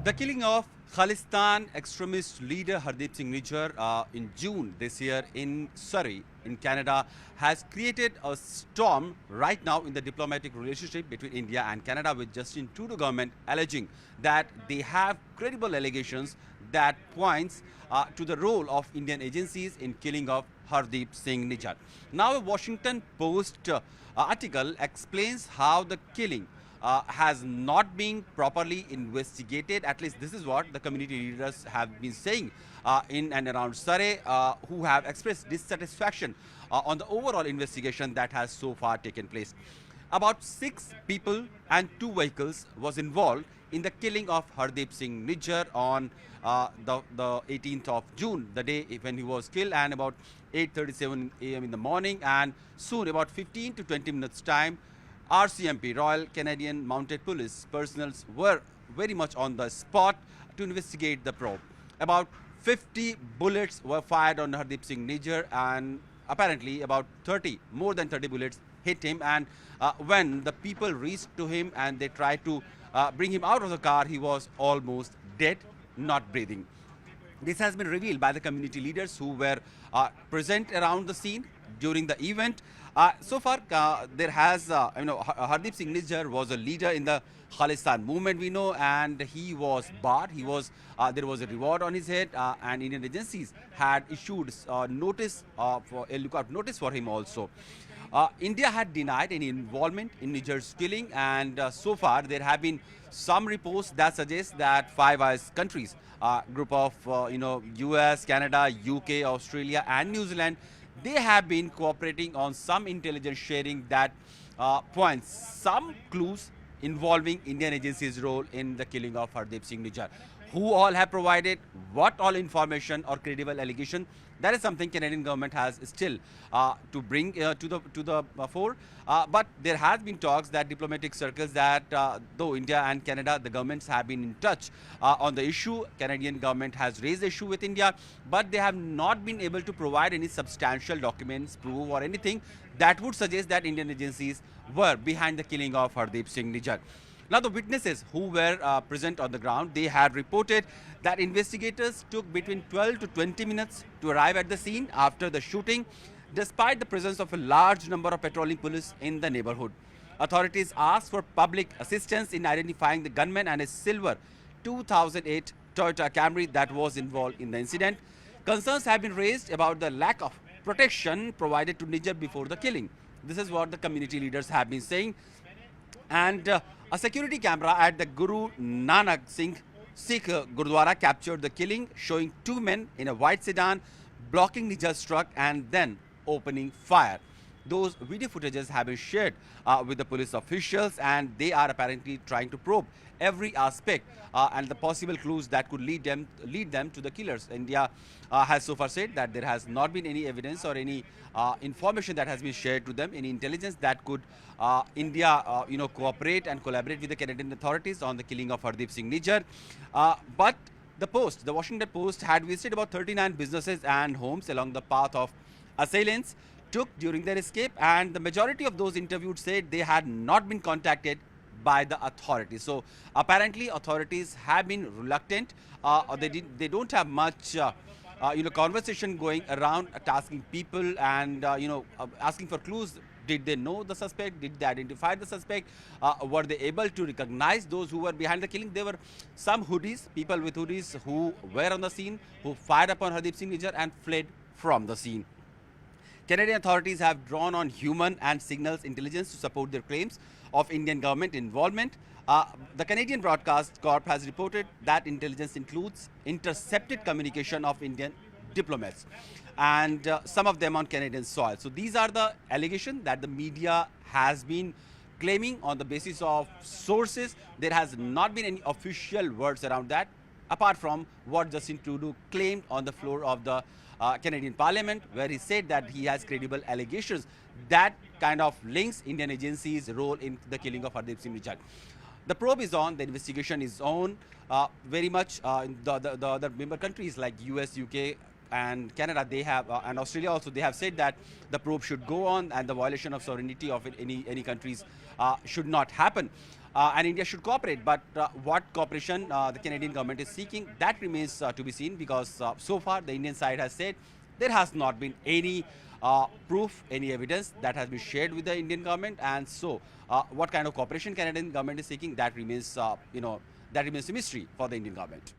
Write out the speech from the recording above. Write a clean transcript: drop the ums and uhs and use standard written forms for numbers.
The killing of Khalistan extremist leader Hardeep Singh Nijjar in June this year in Surrey, in Canada, has created a storm right now in the diplomatic relationship between India and Canada, with Justin Trudeau government alleging that they have credible allegations that points to the role of Indian agencies in killing of Hardeep Singh Nijjar. Now, a Washington Post article explains how the killing has not been properly investigated. At least this is what the community leaders have been saying in and around Surrey, who have expressed dissatisfaction on the overall investigation that has so far taken place. About 6 people and 2 vehicles was involved in the killing of Hardeep Singh Nijjar on the 18th of June, the day when he was killed, and about 8:37 a.m. in the morning, and soon about 15 to 20 minutes time, RCMP, Royal Canadian Mounted Police personnel were very much on the spot to investigate the probe. About 50 bullets were fired on Hardeep Singh Nijjar, and apparently about more than 30 bullets hit him. And when the people reached to him and they tried to bring him out of the car, he was almost dead, not breathing. This has been revealed by the community leaders who were present around the scene during the event. So far, there has, Hardeep Singh Nijjar was a leader in the Khalistan movement, we know, and he was barred. There was a reward on his head, and Indian agencies had issued notice for a lookout notice for him also. India had denied any involvement in Nijjar's killing, and so far there have been some reports that suggest that Five Eyes countries, group of US, Canada, UK, Australia, and New Zealand, they have been cooperating on some intelligence sharing that points some clues involving Indian agencies' role in the killing of Hardeep Singh Nijjar. Who all have provided what all information or credible allegation, that is something Canadian government has still to bring to the fore. But there has been talks that diplomatic circles that though India and Canada, the governments have been in touch on the issue. Canadian government has raised the issue with India, but they have not been able to provide any substantial documents, proof or anything that would suggest that Indian agencies were behind the killing of Hardeep Singh Nijjar. Now, the witnesses who were present on the ground, they had reported that investigators took between 12 to 20 minutes to arrive at the scene after the shooting, despite the presence of a large number of patrolling police in the neighborhood. Authorities asked for public assistance in identifying the gunman and a silver 2008 Toyota Camry that was involved in the incident. Concerns have been raised about the lack of protection provided to Nijjar before the killing. This is what the community leaders have been saying. And a security camera at the Guru Nanak Singh Sikh Gurdwara captured the killing, showing 2 men in a white sedan blocking Nijjar's truck and then opening fire. Those video footages have been shared with the police officials, and they are apparently trying to probe every aspect and the possible clues that could lead them to the killers. India has so far said that there has not been any evidence or any information that has been shared to them, any intelligence that could India cooperate and collaborate with the Canadian authorities on the killing of Hardeep Singh Nijjar. But the Washington Post had visited about 39 businesses and homes along the path of assailants took during their escape, and the majority of those interviewed said they had not been contacted by the authorities. So apparently authorities have been reluctant, or they don't have much conversation going around, asking people and asking for clues. Did they know the suspect? Did they identify the suspect? Were they able to recognize those who were behind the killing? There were some people with hoodies who were on the scene, who fired upon Hardeep Singh Nijjar and fled from the scene. Canadian authorities have drawn on human and signals intelligence to support their claims of Indian government involvement. The Canadian Broadcast Corp has reported that intelligence includes intercepted communication of Indian diplomats, and some of them on Canadian soil. So these are the allegations that the media has been claiming on the basis of sources. There has not been any official words around that, apart from what Justin Trudeau claimed on the floor of the Canadian Parliament, where he said that he has credible allegations that kind of links Indian agencies' role in the killing of Hardeep Singh Nijjar. The probe is on, the investigation is on. Very much the other member countries like US, UK, and Canada, they have, and Australia also, they have said that the probe should go on and the violation of sovereignty of any countries should not happen. and India should cooperate. But what cooperation the Canadian government is seeking, that remains to be seen, because so far the Indian side has said there has not been any proof, any evidence that has been shared with the Indian government. And so what kind of cooperation Canadian government is seeking, that remains, that remains a mystery for the Indian government.